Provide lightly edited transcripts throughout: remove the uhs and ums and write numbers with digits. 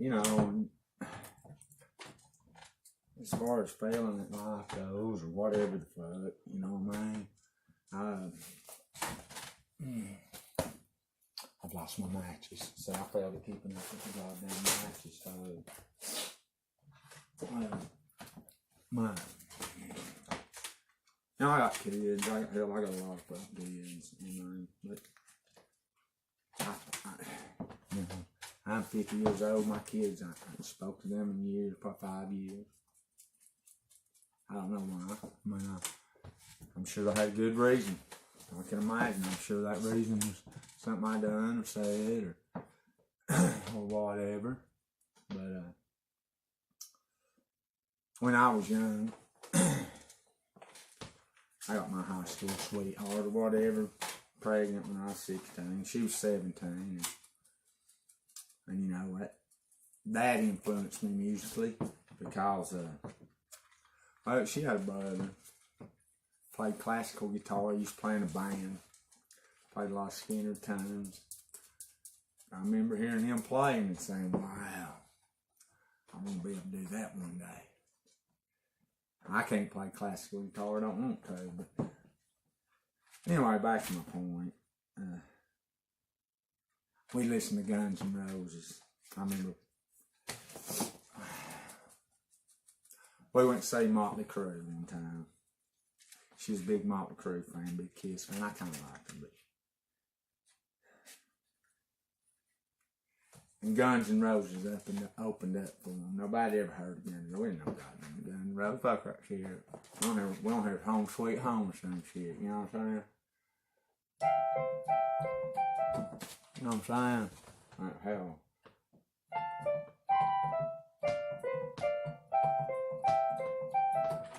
you know, as far as failing at life goes, or whatever the fuck, you know what I mean? I've lost my matches, so I failed at keeping up with the goddamn matches. So, now I got kids. I got a lot of fucking kids, you know. But you know, I'm 50 years old. My kids, I haven't spoke to them in years, probably 5 years. I don't know why. I mean, I'm sure they had good reason. I can imagine. I'm sure that reason was something I done or said or whatever. But when I was young, I got my high school sweetheart or whatever pregnant when I was 16. She was 17. And you know what? That influenced me musically because well, she had a brother. Played classical guitar. Used to play in a band. Played a lot of Skinner tunes. I remember hearing him playing and saying, wow, I'm going to be able to do that one day. I can't play classical guitar. I don't want to. But anyway, back to my point. We listened to Guns N' Roses. I remember we went to see Motley Crue one time. She was a big Motley Crue fan, big Kiss fan. I kind of liked them, but and Guns N' Roses opened up for them. Nobody ever heard of Guns N' Roses. We didn't know goddamn Guns N' Roses. Fuck right here. We don't have Home Sweet Home or some shit. You know what I'm saying? You know what I'm saying? Alright, hell.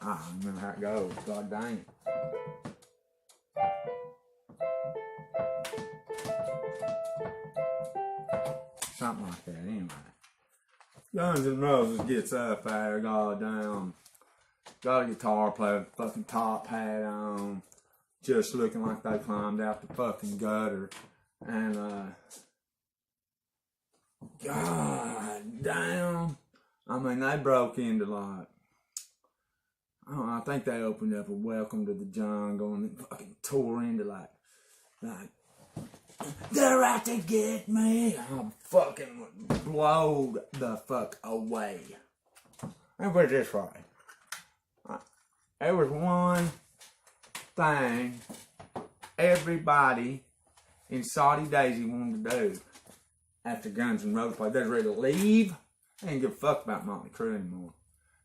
I don't remember how it goes. God dang it. Something like that, anyway. Guns N' Roses gets up there, goddamn. Got a guitar player, fucking top hat on. Just looking like they climbed out the fucking gutter. And, god damn. I mean, they broke into like, I don't know, I think they opened up a Welcome to the Jungle and fucking tore into like, they're out to get me. I fucking blowed the fuck away. Let me put it this way. There was one thing everybody in Saudi Daisy wanted to do after Guns N' Roses played. They're ready to leave. They didn't give a fuck about Motley Crue anymore.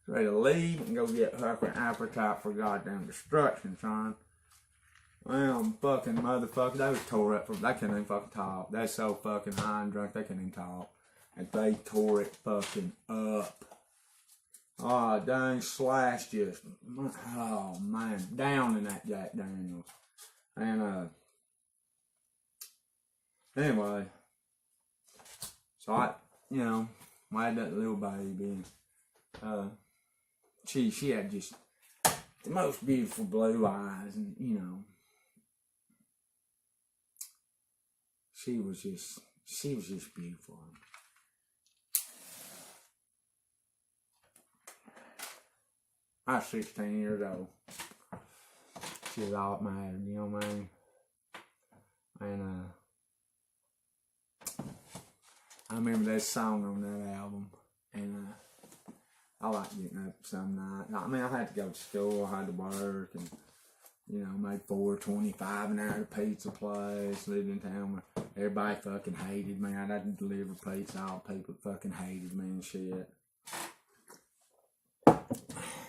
They're ready to leave and go get fucking appetite for goddamn destruction, son. Well, fucking motherfucker, they was tore up they couldn't even fucking talk. They so fucking high and drunk they couldn't even talk. And they tore it fucking up. Oh, dang, Slash just, oh man, down in that Jack Daniels. And, anyway, so I, you know, I had that little baby, she had just the most beautiful blue eyes, and, you know, she was just beautiful. I was 16 years old. She was all that mattered, you know what I mean? And, I remember that song on that album, and, I liked getting up some night. I mean, I had to go to school, I had to work, and, you know, made $4.25 an hour at a pizza place, lived in town where everybody fucking hated me. I had to deliver pizza, all people fucking hated me and shit.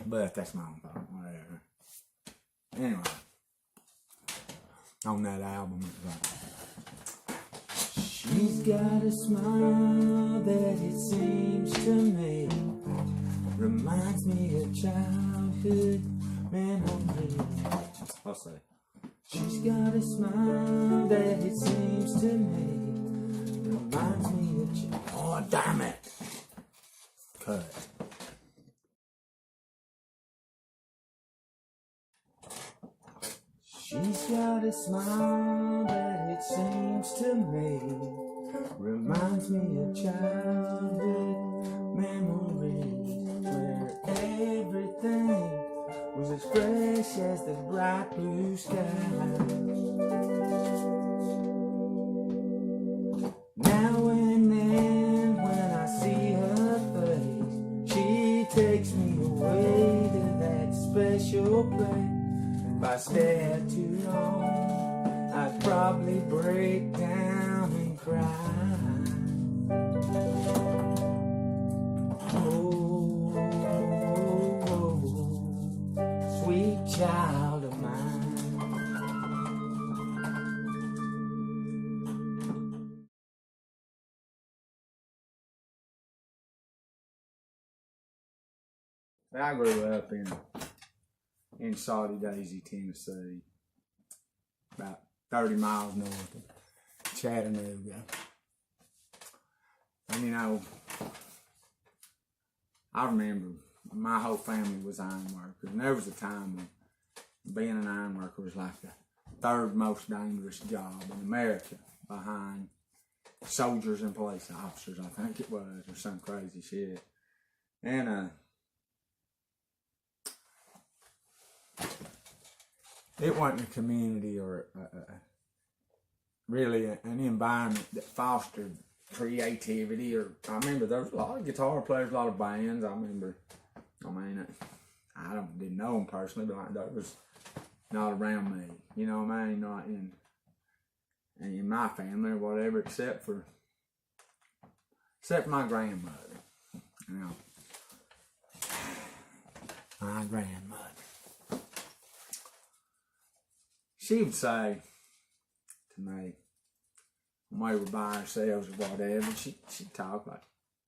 But that's my own fault, whatever. Anyway, on that album, it was like, she's got a smile that it seems to me reminds me of childhood memories. I'll say. She's got a smile that it seems to me reminds me of oh, damn it! Cut. She's got a smile that it seems to me reminds me of childhood as the bright blue skies. Now and then when I see her face, she takes me away to that special place. If I stare too long, I'd probably break down and cry. Oh, sweet child of mine. I grew up in Salty Daisy, Tennessee, about 30 miles north of Chattanooga. And you know, I remember my whole family was iron workers, and there was a time when being an iron worker was like the third most dangerous job in America, behind soldiers and police officers, I think it was, or some crazy shit. And it wasn't a community or really an environment that fostered creativity. Or I remember there was a lot of guitar players, a lot of bands. I didn't know them personally, but that was not around me. You know what I mean? Not in my family or whatever, except for my grandmother. You know, my grandmother. She would say to me, when we were by ourselves or whatever, she'd talk like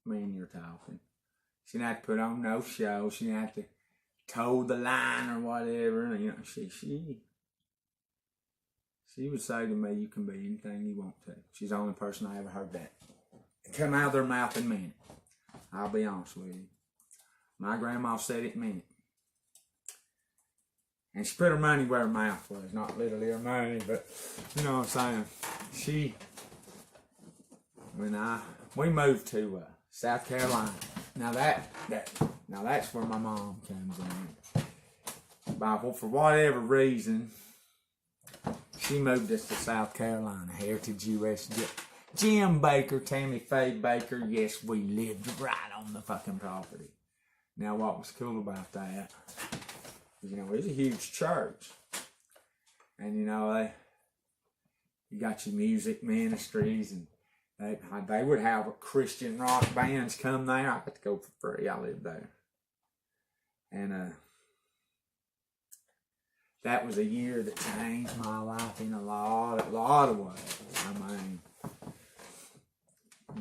me and you're talking. She didn't have to put on no show. She didn't have to toe the line or whatever. And, you know, she would say to me, you can be anything you want to. She's the only person I ever heard that come out of their mouth and meant it. I'll be honest with you. My grandma said it meant it. And she put her money where her mouth was. Not literally her money, but you know what I'm saying. We moved to South Carolina. Now that's where my mom comes in. But for whatever reason, she moved us to South Carolina, Heritage U.S. Jim Baker, Tammy Faye Baker. Yes, we lived right on the fucking property. Now, what was cool about that? You know, it's a huge church. And, you know, you got your music ministries, and they would have a Christian rock bands come there. I got to go for free. I lived there. And that was a year that changed my life in a lot of ways. I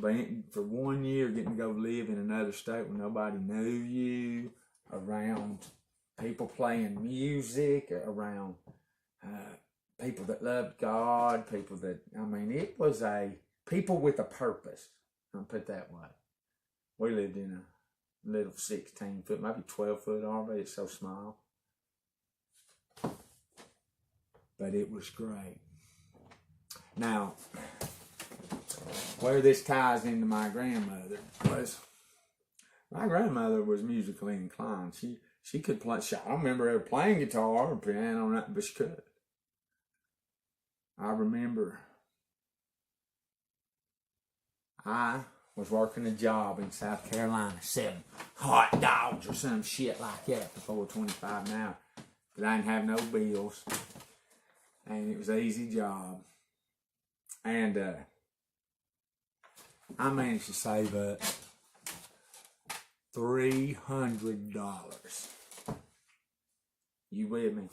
mean, for 1 year, getting to go live in another state where nobody knew you, around people playing music, around people that loved God, it was people with a purpose. I'll put it that way. We lived in a little 16-foot, maybe 12-foot RV. It's so small. But it was great. Now, where this ties into my grandmother was, my grandmother was musically inclined. She could play. I don't remember her playing guitar or piano or nothing, but she could. I remember I was working a job in South Carolina selling hot dogs or some shit like that for $4.25 an hour. But I didn't have no bills. And it was an easy job. And I managed to save up $300. You with me?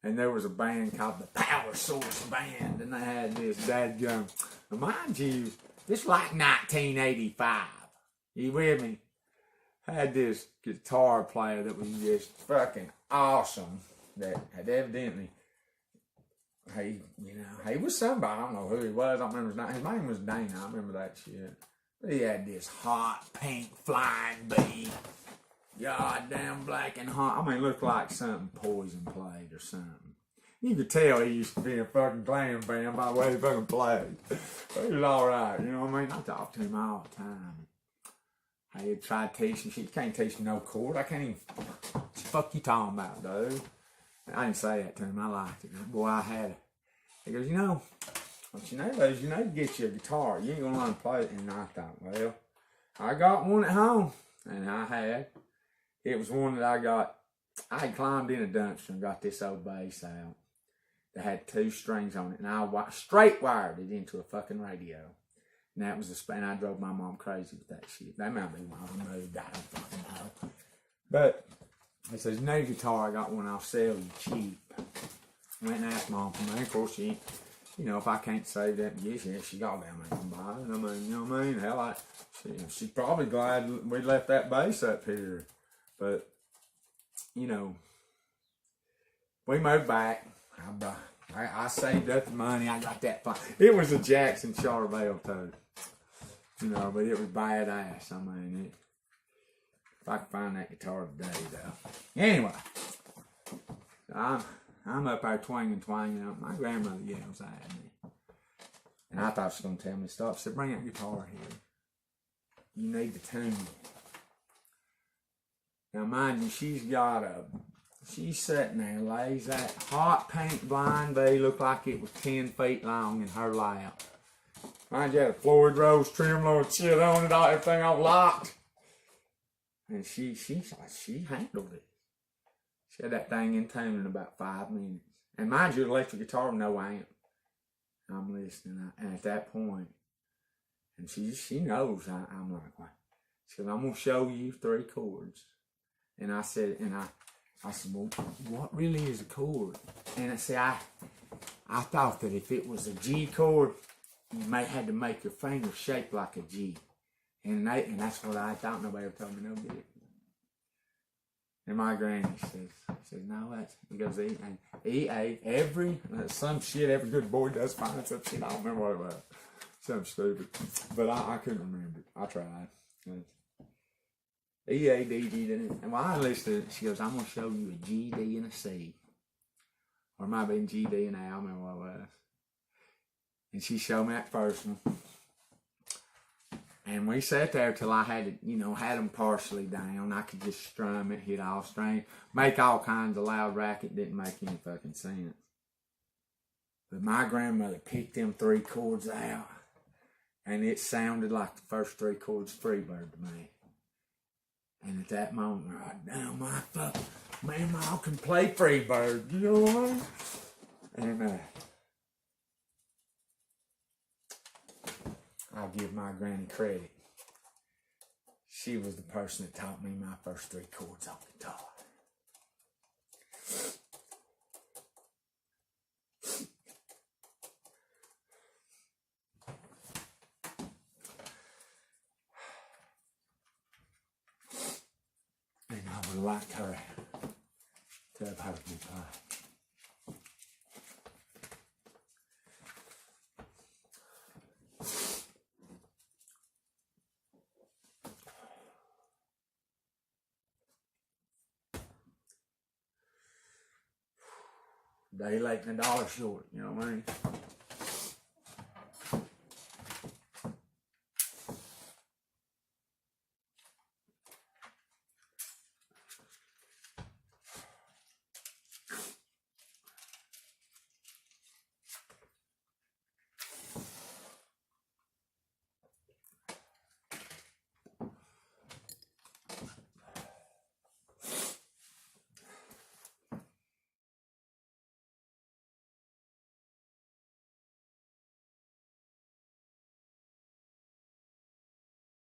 And there was a band called the Power Source Band, and they had this dadgum. Now, mind you, this was like 1985. You with me? Had this guitar player that was just fucking awesome. That had evidently, he was somebody. I don't know who he was. I don't remember his name. His name was Dana. I remember that shit. But he had this hot pink flying bee. Goddamn black and hot. I mean, it looked like something Poison played or something. You could tell he used to be a fucking glam band by the way he fucking played. But he was alright, you know what I mean? I talked to him all the time. I tried teaching shit. You can't teach me no chord. I can't even. What the fuck you talking about, dude? I didn't say that to him. I liked it. Boy, I had it. He goes, you know, what you know is you need to get you a guitar. You ain't gonna learn to play it. And I thought, well, I got one at home, and I had. It was one that I had climbed in a dumpster and got this old bass out that had 2 strings on it, and I straight wired it into a fucking radio. And that was and I drove my mom crazy with that shit. That might be why I moved. I don't fucking know. But he says, no guitar, I got one I'll sell you cheap. Went and asked Mom for me. Of course, she, you know, if I can't save that and get she got down there and buy it. I mean, you know what I mean? Hell, she's probably glad we left that bass up here. But, you know, we moved back. I saved up the money. I got that fun. It was a Jackson Charvel too. You know, but it was badass. I mean, if I can find that guitar today, though. Anyway, I'm up there twanging. My grandmother yells at me. And I thought she was going to tell me to stop. She said, bring that guitar here. You need to tune it. Now, mind you, she's sitting there, lays that hot pink blind bee, looked like it was 10 feet long in her lap. Mind you, had a Floyd Rose trim load shit on it, everything all locked. And she handled it. She had that thing in tune in about 5 minutes. And mind you, electric guitar, no amp. I'm listening, and at that point, and she knows I'm like, what? She said, I'm going to show you 3 chords. And I said, well, what really is a chord? And I said, I thought that if it was a G chord, you may have to make your finger shape like a G. And that's what I thought. Nobody ever told me no different. And my granny says, no, he goes, every good boy does find some shit. I don't remember what it was. Something stupid. But I couldn't remember it. I tried. E-A-D-G, and while I listened to it, she goes, I'm going to show you a G, D, and a C. Or it might have been G, D, and A, I don't remember what it was. And she showed me that first one. And we sat there till I had it, had them partially down. I could just strum it, hit all strings, make all kinds of loud racket. Didn't make any fucking sense. But my grandmother picked them 3 chords out, and it sounded like the first 3 chords Freebird to me. And at that moment, right now, my fucking Mama can play Freebird, you know what? And I'll give my granny credit. She was the person that taught me my first 3 chords on guitar. And I would like her to have heard me play. Day late and a dollar short, you know what I mean?